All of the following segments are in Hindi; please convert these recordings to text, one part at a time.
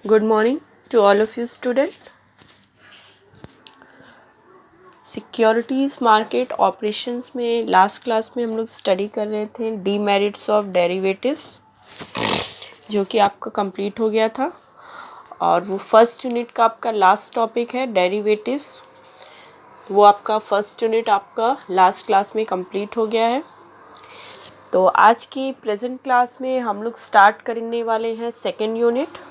Good morning to all of you student. Securities market operations में लास्ट क्लास में हम लोग स्टडी कर रहे थे डीमेरिट्स ऑफ डेरिवेटिव्स, जो कि आपका कंप्लीट हो गया था। और वो फर्स्ट यूनिट का आपका लास्ट टॉपिक है डेरिवेटिव्स। वो आपका फर्स्ट यूनिट आपका लास्ट क्लास में कंप्लीट हो गया है। तो आज की प्रेजेंट क्लास में हम लोग स्टार्ट करने वाले हैं second unit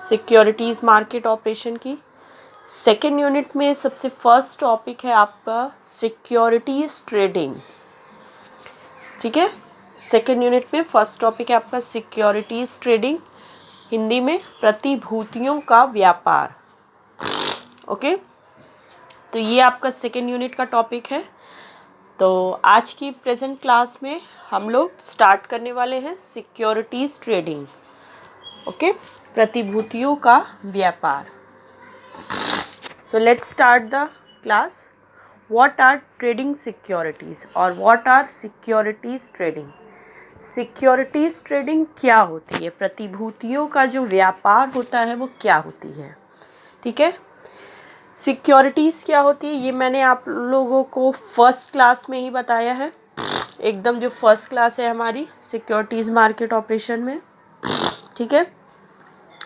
securities market operation की। सेकेंड यूनिट में सबसे फर्स्ट टॉपिक है आपका सिक्योरिटीज़ ट्रेडिंग। ठीक है, सेकेंड यूनिट में फर्स्ट टॉपिक है आपका सिक्योरिटीज़ ट्रेडिंग, हिंदी में प्रतिभूतियों का व्यापार। ओके, तो ये आपका सेकेंड यूनिट का टॉपिक है। तो आज की प्रेजेंट क्लास में हम लोग स्टार्ट करने वाले हैं सिक्योरिटीज़ ट्रेडिंग। ओके, प्रतिभूतियों का व्यापार। So let's start the class. What are trading securities or what are securities trading? Securities trading क्या होती है? प्रतिभूतियों का जो व्यापार होता है वो क्या होती है? ठीक है, सिक्योरिटीज़ क्या होती है ये मैंने आप लोगों को फर्स्ट क्लास में ही बताया है, एकदम जो फर्स्ट क्लास है हमारी सिक्योरिटीज़ मार्केट ऑपरेशन में। ठीक है,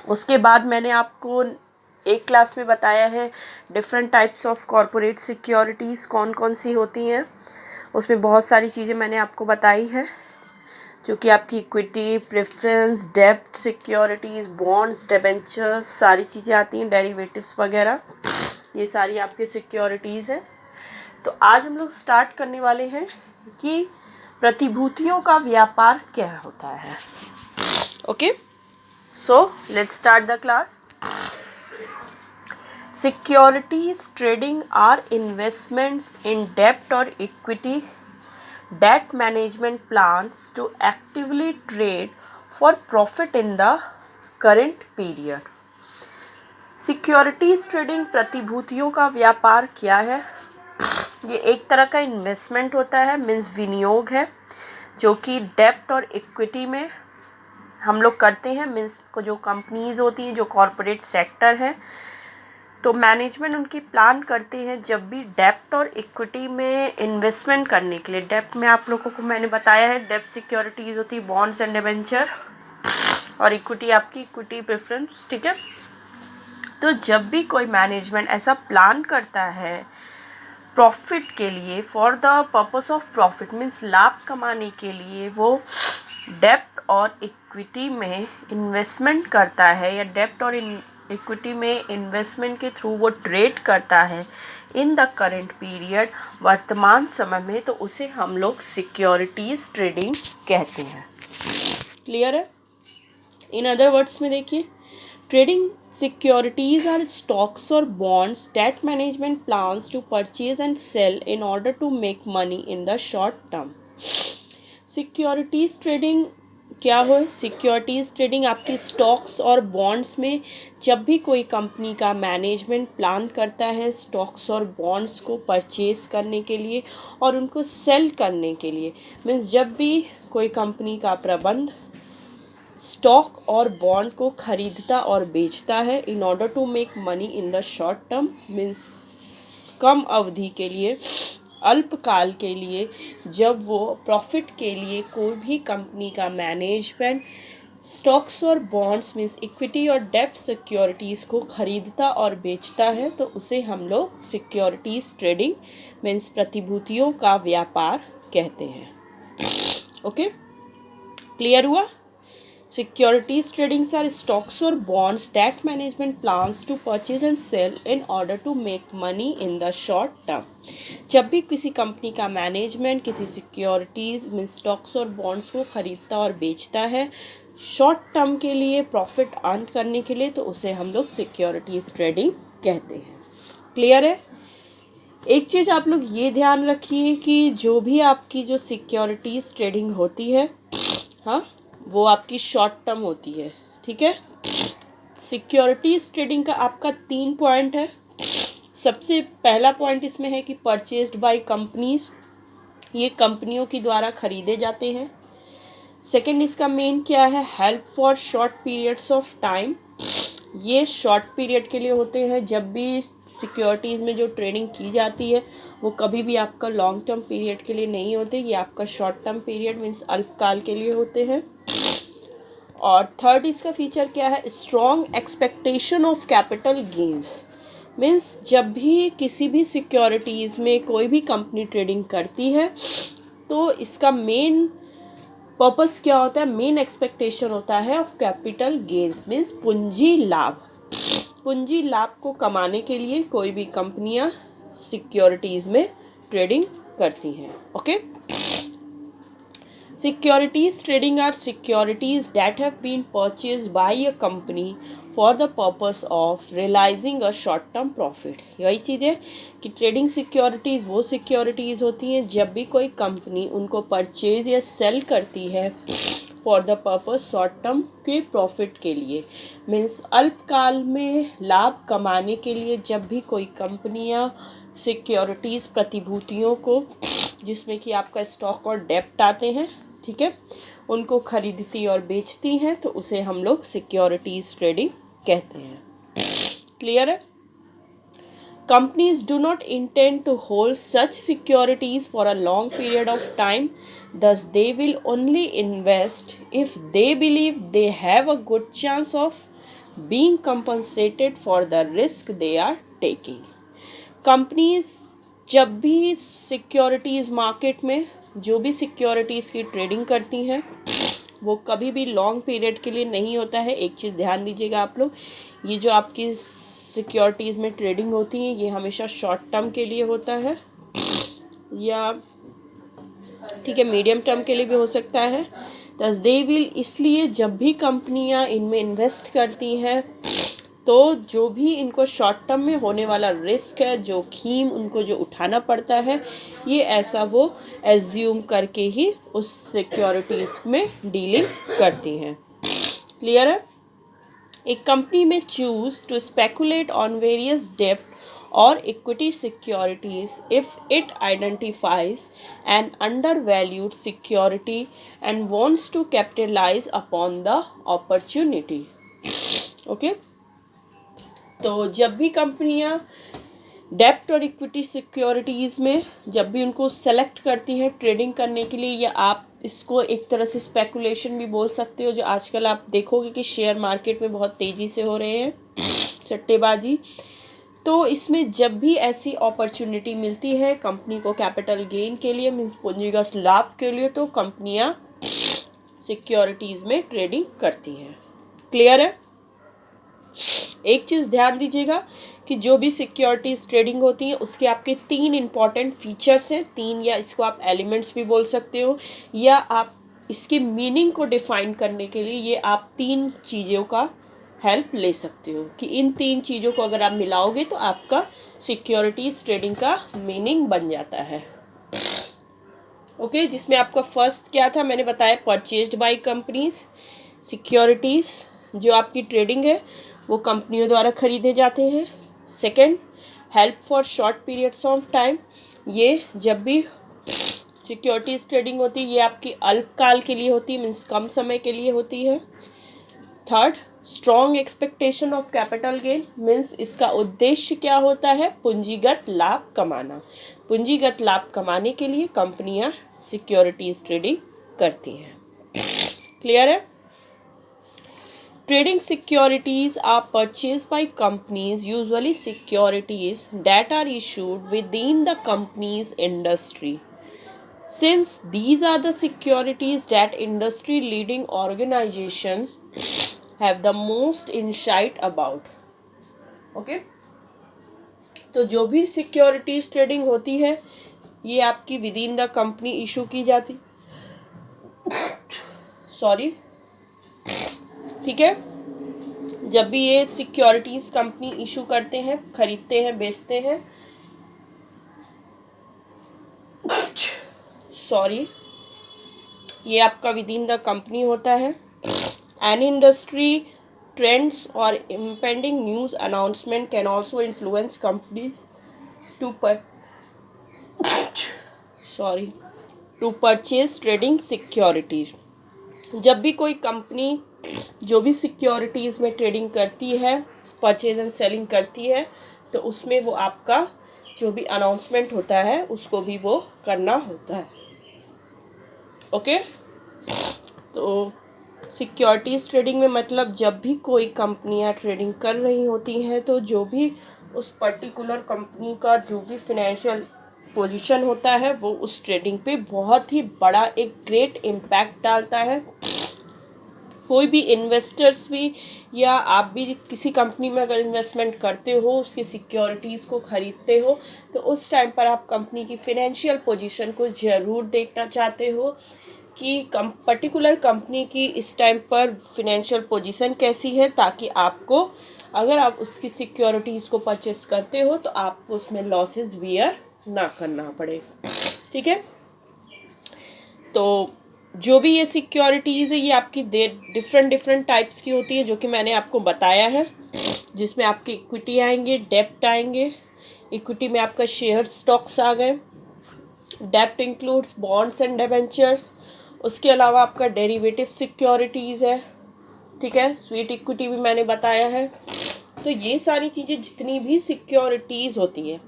उसके बाद मैंने आपको एक क्लास में बताया है different types of corporate securities कौन कौन सी होती हैं। उसमें बहुत सारी चीज़ें मैंने आपको बताई है, जो कि आपकी इक्विटी, प्रेफरेंस, डेब्ट सिक्योरिटीज़, बॉन्ड्स, डिबेंचर्स, सारी चीज़ें आती हैं, डेरिवेटिव्स वगैरह, ये सारी आपकी सिक्योरिटीज़ हैं। तो आज हम लोग स्टार्ट करने वाले हैं कि प्रतिभूतियों का व्यापार क्या होता है। Okay, so let's start the class. Securities trading are investments in debt or equity debt management plans to actively trade for profit in the current period. Securities trading प्रतिभूतियों का व्यापार क्या है? ये एक तरह का इन्वेस्टमेंट होता है, मीन्स विनियोग है, जो कि डेब्ट और इक्विटी में हम लोग करते हैं। मीन्स जो कंपनीज होती हैं, जो कॉरपोरेट सेक्टर है, तो मैनेजमेंट उनकी प्लान करते हैं जब भी डेब्ट और इक्विटी में इन्वेस्टमेंट करने के लिए। डेब्ट में आप लोगों को मैंने बताया है डेब्ट सिक्योरिटीज़ होती है बॉन्ड्स एंड डिबेंचर, और इक्विटी आपकी इक्विटी प्रेफरेंस। ठीक है, तो जब भी कोई मैनेजमेंट ऐसा प्लान करता है प्रॉफिट के लिए, for the purpose of profit means लाभ कमाने के लिए, वो डेब्ट और इक्विटी में इन्वेस्टमेंट करता है या डेब्ट और इक्विटी में इन्वेस्टमेंट के थ्रू वो ट्रेड करता है इन द करेंट पीरियड, वर्तमान समय में, तो उसे हम लोग सिक्योरिटीज़ ट्रेडिंग कहते हैं। क्लियर है? इन अदर वर्ड्स में देखिए, ट्रेडिंग सिक्योरिटीज़ आर स्टॉक्स और bonds debt management plans to purchase and sell in order to make money in the short term. Securities trading क्या हो? सिक्योरिटीज़ ट्रेडिंग आपकी स्टॉक्स और बॉन्ड्स में जब भी कोई कंपनी का मैनेजमेंट प्लान करता है स्टॉक्स और बॉन्ड्स को परचेज करने के लिए और उनको सेल करने के लिए, मीन्स जब भी कोई कंपनी का प्रबंध स्टॉक और बॉन्ड को खरीदता और बेचता है in order to make money in the short term, means कम अवधि के लिए, अल्पकाल के लिए, जब वो प्रॉफिट के लिए कोई भी कंपनी का मैनेजमेंट स्टॉक्स और बॉन्ड्स मीन्स इक्विटी और डेब्ट सिक्योरिटीज़ को खरीदता और बेचता है, तो उसे हम लोग सिक्योरिटीज़ ट्रेडिंग मीन्स प्रतिभूतियों का व्यापार कहते हैं। ओके, क्लियर हुआ? Securities trading are stocks or bonds that management plans to purchase and sell in order to make money in the short term. जब भी किसी कंपनी का मैनेजमेंट किसी सिक्योरिटीज़ मीन स्टॉक्स और बॉन्ड्स को खरीदता और बेचता है शॉर्ट टर्म के लिए, प्रॉफिट अर्न करने के लिए, तो उसे हम लोग सिक्योरिटीज़ ट्रेडिंग कहते हैं। क्लियर है? एक चीज़ आप लोग ये ध्यान रखिए कि जो भी आपकी जो सिक्योरिटीज़ ट्रेडिंग होती है, हाँ, वो आपकी शॉर्ट टर्म होती है। ठीक है, सिक्योरिटीज़ ट्रेडिंग का आपका 3 पॉइंट है। सबसे पहला पॉइंट इसमें है कि परचेज्ड बाय कंपनीज, ये कंपनियों के द्वारा खरीदे जाते हैं। सेकंड इसका मेन क्या है? Help for short periods of time, ये शॉर्ट पीरियड के लिए होते हैं। जब भी सिक्योरिटीज़ में जो ट्रेडिंग की जाती है वो कभी भी आपका लॉन्ग टर्म पीरियड के लिए नहीं होते, ये आपका शॉर्ट टर्म पीरियड मीन्स अल्पकाल के लिए होते हैं। और थर्ड इसका फीचर क्या है, strong expectation of capital gains. Means जब भी किसी भी सिक्योरिटीज़ में कोई भी कंपनी ट्रेडिंग करती है तो इसका मेन पर्पस क्या होता है, मेन एक्सपेक्टेशन होता है ऑफ कैपिटल गेन्स मीन्स पूंजी लाभ। पूंजी लाभ को कमाने के लिए कोई भी कंपनियां सिक्योरिटीज़ में ट्रेडिंग करती हैं। Okay, Securities trading are securities that have been purchased by a company for the purpose of realizing a short term profit। यही चीज़ है कि ट्रेडिंग सिक्योरिटीज़ वो सिक्योरिटीज़ होती हैं जब भी कोई कंपनी उनको परचेज या सेल करती है for the purpose short term के प्रॉफिट के लिए, मीन्स अल्पकाल में लाभ कमाने के लिए। जब भी कोई कंपनियां सिक्योरिटीज़ प्रतिभूतियों को, जिसमें कि आपका स्टॉक और डेप्ट आते हैं, ठीक है, उनको खरीदती और बेचती हैं तो उसे हम लोग सिक्योरिटीज़ ट्रेडिंग कहते हैं। क्लियर है? Companies do not intend to hold such securities for a long period of time, thus they will only invest if they believe they have a good chance of being compensated for the risk they are taking। Companies जब भी सिक्योरिटीज़ मार्केट में जो भी सिक्योरिटीज़ की ट्रेडिंग करती हैं वो कभी भी लॉन्ग पीरियड के लिए नहीं होता है। एक चीज़ ध्यान दीजिएगा आप लोग, ये जो आपकी सिक्योरिटीज़ में ट्रेडिंग होती है ये हमेशा शॉर्ट टर्म के लिए होता है या ठीक है मीडियम टर्म के लिए भी हो सकता है। दस दे विल, इसलिए जब भी कंपनियां इनमें इन्वेस्ट करती हैं तो जो भी इनको शॉर्ट टर्म में होने वाला रिस्क है, जोखिम उनको जो उठाना पड़ता है, ये ऐसा वो एज्यूम करके ही उस सिक्योरिटीज़ में डीलिंग करती हैं। क्लियर है? एक कंपनी में choose to speculate on various डेप्ट or equity securities if it identifies an undervalued security and wants to capitalize upon the opportunity। okay? तो जब भी कंपनियां डेप्ट और इक्विटी सिक्योरिटीज़ में जब भी उनको सेलेक्ट करती हैं ट्रेडिंग करने के लिए, या आप इसको एक तरह से स्पेकुलेशन भी बोल सकते हो, जो आजकल आप देखोगे कि शेयर मार्केट में बहुत तेज़ी से हो रहे हैं, सट्टेबाजी। तो इसमें जब भी ऐसी अपॉर्चुनिटी मिलती है कंपनी को कैपिटल गेन के लिए मीन्स पूंजीगत लाभ के लिए, तो कंपनियां सिक्योरिटीज़ में ट्रेडिंग करती हैं। क्लियर है? एक चीज़ ध्यान दीजिएगा कि जो भी सिक्योरिटीज़ ट्रेडिंग होती है उसके आपके 3 इंपॉर्टेंट फीचर्स हैं, 3 या इसको आप एलिमेंट्स भी बोल सकते हो, या आप इसके मीनिंग को डिफाइन करने के लिए ये आप 3 चीज़ों का हेल्प ले सकते हो कि इन 3 चीज़ों को अगर आप मिलाओगे तो आपका सिक्योरिटीज़ ट्रेडिंग का मीनिंग बन जाता है। ओके, जिसमें आपका फर्स्ट क्या था मैंने बताया, परचेज्ड बाय कंपनीज। सिक्योरिटीज़ जो आपकी ट्रेडिंग है वो कंपनियों द्वारा खरीदे जाते हैं। Second, help for short periods of time, ये जब भी सिक्योरिटीज़ ट्रेडिंग होती है ये आपकी अल्पकाल के लिए होती है मीन्स कम समय के लिए होती है। Third, strong expectation of capital gain means इसका उद्देश्य क्या होता है, पूंजीगत लाभ कमाना। पूंजीगत लाभ कमाने के लिए कंपनियां सिक्योरिटीज़ ट्रेडिंग करती हैं। क्लियर है? Trading securities are purchased by companies, usually securities that are issued within the company's industry. Since these are the securities that industry leading organizations have the most insight about. Okay? तो जो भी सिक्योरिटीज ट्रेडिंग होती है ये आपकी with in the company issue की जाती, सॉरी, ठीक है। जब भी ये सिक्योरिटीज़ कंपनी इशू करते हैं, खरीदते हैं, बेचते हैं, सॉरी, ये आपका विद इन द कंपनी होता है। एन इंडस्ट्री ट्रेंड्स और impending news announcement can also influence companies to purchase trading securities. जब भी कोई कंपनी जो भी सिक्योरिटीज़ में ट्रेडिंग करती है, परचेज एंड सेलिंग करती है, तो उसमें वो आपका जो भी अनाउंसमेंट होता है उसको भी वो करना होता है। ओके, तो सिक्योरिटीज़ ट्रेडिंग में मतलब जब भी कोई कंपनियां ट्रेडिंग कर रही होती हैं तो जो भी उस पर्टिकुलर कंपनी का जो भी फिनेंशियल पोजीशन होता है वो उस ट्रेडिंग पे बहुत ही बड़ा एक ग्रेट इम्पैक्ट डालता है। कोई भी इन्वेस्टर्स भी या आप भी किसी कंपनी में अगर इन्वेस्टमेंट करते हो, उसकी सिक्योरिटीज़ को ख़रीदते हो, तो उस टाइम पर आप कंपनी की फिनेंशियल पोजीशन को ज़रूर देखना चाहते हो कि पर्टिकुलर कंपनी की इस टाइम पर फिनेंशियल पोजीशन कैसी है, ताकि आपको अगर आप उसकी सिक्योरिटीज़ को परचेस करते हो तो आपको उसमें लॉसेस बियर ना करना पड़े। ठीक है, तो जो भी ये सिक्योरिटीज़ है ये आपकी डिफरेंट टाइप्स की होती है, जो कि मैंने आपको बताया है, जिसमें आपके इक्विटी आएंगे, डेप्ट आएंगे। इक्विटी में आपका शेयर स्टॉक्स आ गए, डेप्ट इंक्लूड्स बॉन्ड्स एंड डिबेंचर्स। उसके अलावा आपका डेरिवेटिव सिक्योरिटीज़ है। ठीक है, स्वीट इक्विटी भी मैंने बताया है। तो ये सारी चीज़ें जितनी भी सिक्योरिटीज़ होती हैं,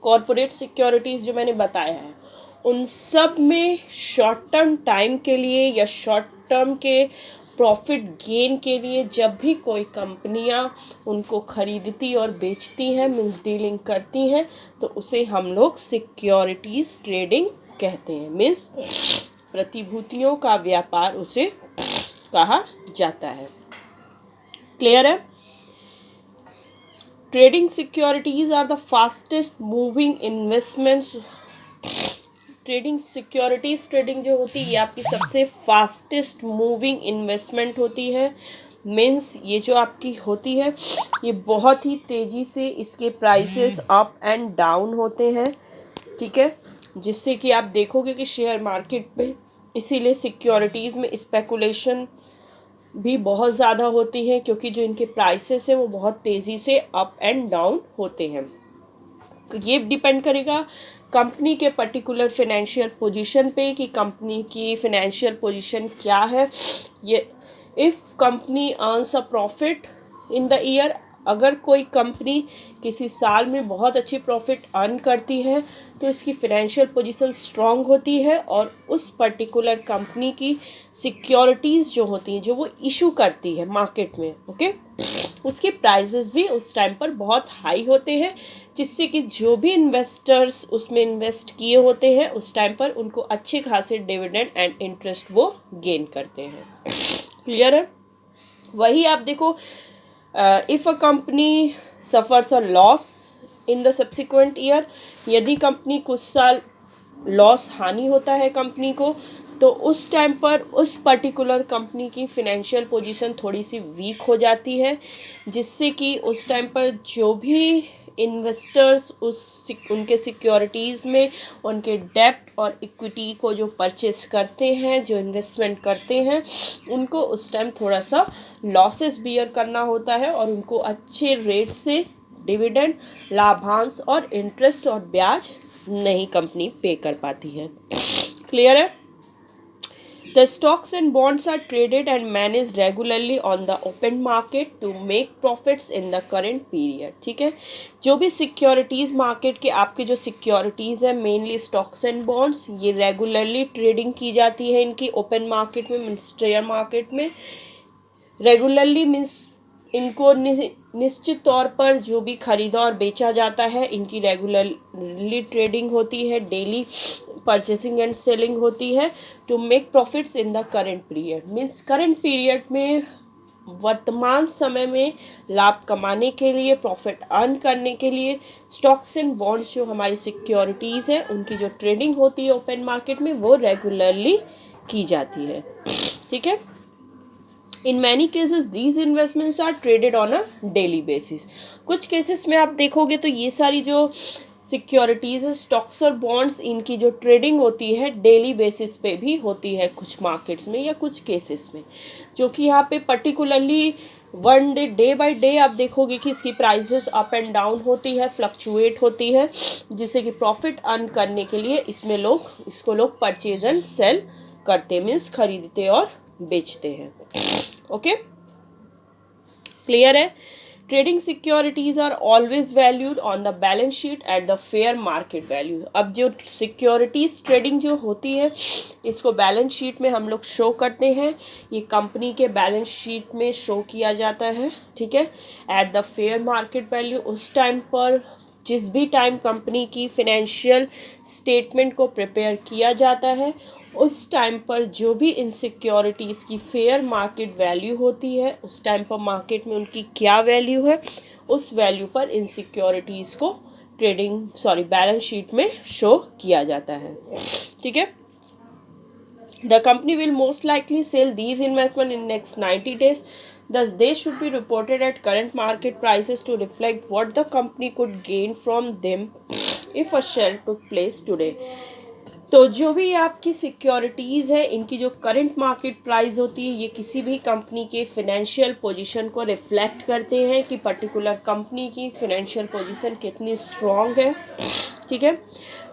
कॉरपोरेट सिक्योरिटीज़ जो मैंने बताया है, उन सब में शॉर्ट टर्म टाइम के लिए या शॉर्ट टर्म के प्रॉफिट गेन के लिए जब भी कोई कंपनियां उनको खरीदती और बेचती हैं, मीन्स डीलिंग करती हैं, तो उसे हम लोग सिक्योरिटीज़ ट्रेडिंग कहते हैं। मीन्स प्रतिभूतियों का व्यापार उसे कहा जाता है। क्लियर है? Trading securities are the fastest moving investments. Trading securities trading जो होती है ये आपकी सबसे फास्टेस्ट मूविंग इन्वेस्टमेंट होती है। मीन्स ये जो आपकी होती है ये बहुत ही तेज़ी से इसके प्राइसेस अप एंड डाउन होते हैं। ठीक है, जिससे कि आप देखोगे कि शेयर मार्केट पे इसीलिए सिक्योरिटीज़ में स्पेकुलेशन भी बहुत ज़्यादा होती है, क्योंकि जो इनके प्राइसेस हैं वो बहुत तेज़ी से अप एंड डाउन होते हैं। तो ये डिपेंड करेगा कंपनी के पर्टिकुलर फिनेंशियल पोजीशन पे कि कंपनी की फिनेंशियल पोजीशन क्या है। ये if company earns a profit in the year, अगर कोई कंपनी किसी साल में बहुत अच्छी प्रॉफिट अर्न करती है तो इसकी फिनेंशियल पोजीशन स्ट्रांग होती है, और उस पर्टिकुलर कंपनी की सिक्योरिटीज़ जो होती हैं जो वो इशू करती है मार्केट में, ओके, उसके प्राइसेस भी उस टाइम पर बहुत हाई होते हैं, जिससे कि जो भी इन्वेस्टर्स उसमें इन्वेस्ट किए होते हैं उस टाइम पर उनको अच्छे खासे डिविडेंड एंड इंटरेस्ट वो गेन करते हैं। क्लियर है? वही आप देखो, if a company suffers a loss in the subsequent year, यदि कंपनी कुछ साल लॉस हानि होता है कंपनी को, तो उस टाइम पर उस पर्टिकुलर कंपनी की फिनेंशियल पोजीशन थोड़ी सी वीक हो जाती है, जिससे कि उस टाइम पर जो भी इन्वेस्टर्स उनके सिक्योरिटीज़ में उनके डेप्ट और इक्विटी को जो परचेस करते हैं, जो इन्वेस्टमेंट करते हैं, उनको उस टाइम थोड़ा सा लॉसेस बियर करना होता है, और उनको अच्छे रेट से डिविडेंड, लाभांश और इंटरेस्ट और ब्याज नहीं कंपनी पे कर पाती है। क्लियर है? The stocks and bonds are traded and managed regularly on the open market to make profits in the current period. ठीक है, जो भी सिक्योरिटीज़ मार्केट के आपके जो सिक्योरिटीज़ है, मेनली स्टॉक्स एंड बॉन्ड्स, ये रेगुलरली ट्रेडिंग की जाती है इनकी ओपन मार्केट में, मीन्स शेयर मार्केट में। रेगुलरली मीन्स इनको निश्चित तौर पर जो भी खरीदा और बेचा जाता है, इनकी रेगुलरली ट्रेडिंग होती है, डेली परचेसिंग एंड सेलिंग होती है to make profits in the current period. Means current period में वर्तमान समय में लाभ कमाने के लिए, प्रॉफिट अर्न करने के लिए स्टॉक्स एंड बॉन्ड्स जो हमारी सिक्योरिटीज़ है उनकी जो ट्रेडिंग होती है ओपन मार्केट में वो रेगुलरली की जाती है। ठीक है, in many cases these investments are traded on a daily basis. कुछ केसेस में आप देखोगे तो ये सारी जो सिक्योरिटीज़ है, स्टॉक्स और बॉन्ड्स, इनकी जो ट्रेडिंग होती है डेली बेसिस पे भी होती है कुछ मार्केट्स में या कुछ केसेस में, जो कि यहाँ पे particularly one day by day आप देखोगे कि इसकी प्राइसेस अप एंड डाउन होती है, फ्लक्चुएट होती है, जिससे कि प्रॉफिट अर्न करने के लिए इसको लोग परचेज एंड सेल करते, मीन्स खरीदते और बेचते हैं। ओके, क्लियर है? Trading securities are always valued on the balance sheet at the fair market value. अब जो सिक्योरिटीज ट्रेडिंग जो होती है इसको बैलेंस शीट में हम लोग शो करते हैं, ये कंपनी के बैलेंस शीट में शो किया जाता है, ठीक है, eight the fair market value. उस टाइम पर जिस भी टाइम कंपनी की फिनेंशियल स्टेटमेंट को प्रिपेयर किया जाता है उस टाइम पर जो भी इन सिक्योरिटीज़ की फेयर मार्केट वैल्यू होती है, उस टाइम पर मार्केट में उनकी क्या वैल्यू है, उस वैल्यू पर इन सिक्योरिटीज़ को बैलेंस शीट में शो किया जाता है, ठीक है। The company will most likely sell these investment in next 90 days. Thus, they should be reported at current market prices to reflect what the company could gain from them if a sale took place today. तो जो भी आपकी सिक्योरिटीज़ है इनकी जो करंट मार्केट प्राइस होती है ये किसी भी कंपनी के फिनेंशियल पोजीशन को रिफ्लेक्ट करते हैं कि पर्टिकुलर कंपनी की फिनेंशियल पोजीशन कितनी स्ट्रॉन्ग है, ठीक है।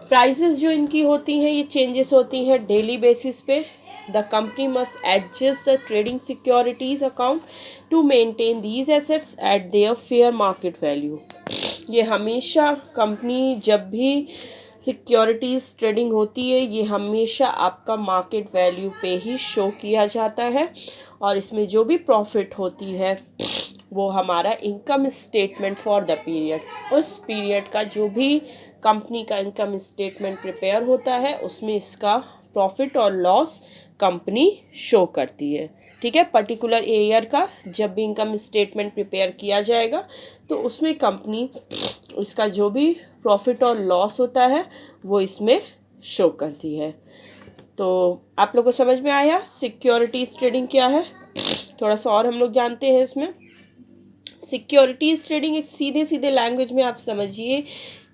प्राइसेस जो इनकी होती हैं ये चेंजेस होती हैं डेली बेसिस पे। The company must adjust the trading securities account to maintain these assets at their fair market value. ये हमेशा कंपनी जब भी सिक्योरिटीज़ ट्रेडिंग होती है ये हमेशा आपका मार्केट वैल्यू पे ही शो किया जाता है और इसमें जो भी प्रॉफिट होती है वो हमारा income statement for the period, उस पीरियड का जो भी कंपनी का इनकम स्टेटमेंट प्रिपेयर होता है उसमें इसका प्रॉफिट और लॉस कंपनी शो करती है, ठीक है। पर्टिकुलर ईयर का जब भी इनकम स्टेटमेंट प्रिपेयर किया जाएगा तो उसमें कंपनी इसका जो भी प्रॉफिट और लॉस होता है वो इसमें शो करती है। तो आप लोगों को समझ में आया सिक्योरिटीज़ ट्रेडिंग क्या है? थोड़ा सा और हम लोग जानते हैं इसमें। सिक्योरिटीज़ ट्रेडिंग एक सीधे सीधे लैंग्वेज में आप समझिए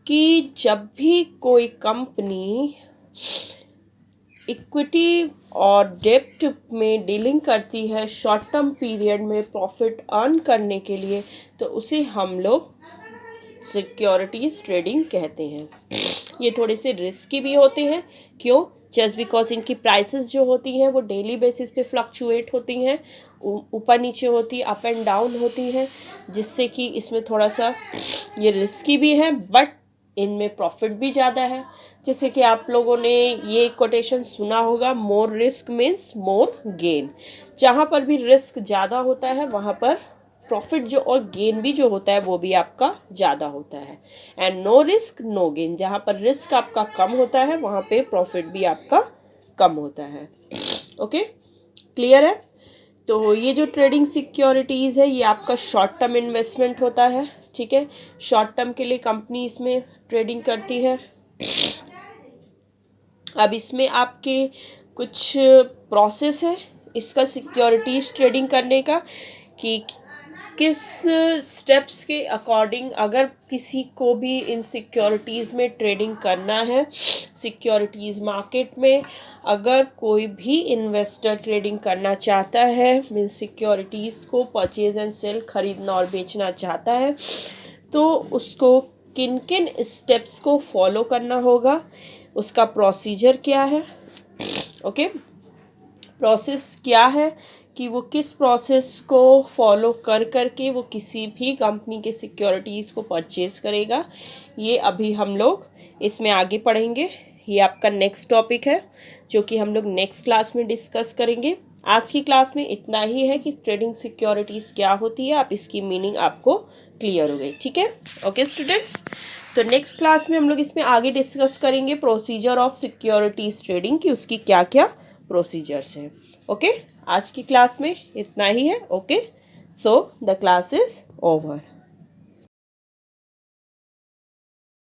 कि जब भी कोई कंपनी इक्विटी और डेब्ट में डीलिंग करती है शॉर्ट टर्म पीरियड में प्रॉफिट अर्न करने के लिए तो उसे हम लोग सिक्योरिटीज़ ट्रेडिंग कहते हैं। ये थोड़े से रिस्की भी होते हैं, क्यों? जस्ट बिकॉज इनकी प्राइसेस जो होती हैं वो डेली बेसिस पे फ्लक्चुएट होती हैं, ऊपर नीचे होती, अप एंड डाउन होती हैं, जिससे कि इसमें थोड़ा सा ये रिस्की भी है बट इनमें प्रॉफिट भी ज़्यादा है। जैसे कि आप लोगों ने ये कोटेशन सुना होगा, more risk means more gain. जहाँ पर भी रिस्क ज़्यादा होता है वहाँ पर प्रॉफिट जो और गेन भी जो होता है वो भी आपका ज़्यादा होता है। And no risk no gain, जहाँ पर रिस्क आपका कम होता है वहाँ पे प्रॉफिट भी आपका कम होता है। ओके, क्लियर है? तो ये जो ट्रेडिंग सिक्योरिटीज़ है ये आपका शॉर्ट टर्म इन्वेस्टमेंट होता है, ठीक है। शॉर्ट टर्म के लिए कंपनी इसमें ट्रेडिंग करती है। अब इसमें आपके कुछ प्रोसेस है इसका सिक्योरिटीज़ ट्रेडिंग करने का कि किस स्टेप्स के अकॉर्डिंग अगर किसी को भी इन सिक्योरिटीज़ में ट्रेडिंग करना है, सिक्योरिटीज़ मार्केट में अगर कोई भी इन्वेस्टर ट्रेडिंग करना चाहता है, मीन सिक्योरिटीज़ को परचेज एंड सेल खरीदना और बेचना चाहता है, तो उसको किन किन स्टेप्स को फॉलो करना होगा, उसका प्रोसीजर क्या है। ओके, प्रोसेस क्या है कि वो किस प्रोसेस को फॉलो कर करके वो किसी भी कंपनी के सिक्योरिटीज़ को परचेज़ करेगा, ये अभी हम लोग इसमें आगे पढ़ेंगे। ये आपका नेक्स्ट टॉपिक है जो कि हम लोग नेक्स्ट क्लास में डिस्कस करेंगे। आज की क्लास में इतना ही है कि ट्रेडिंग सिक्योरिटीज़ क्या होती है, आप इसकी मीनिंग आपको क्लियर हो गई, ठीक है। ओके स्टूडेंट्स, तो नेक्स्ट क्लास में हम लोग इसमें आगे डिस्कस करेंगे प्रोसीजर ऑफ सिक्योरिटीज़ ट्रेडिंग की उसकी क्या क्या प्रोसीजर्स हैं। ओके, आज की क्लास में इतना ही है। Okay, so the class is over.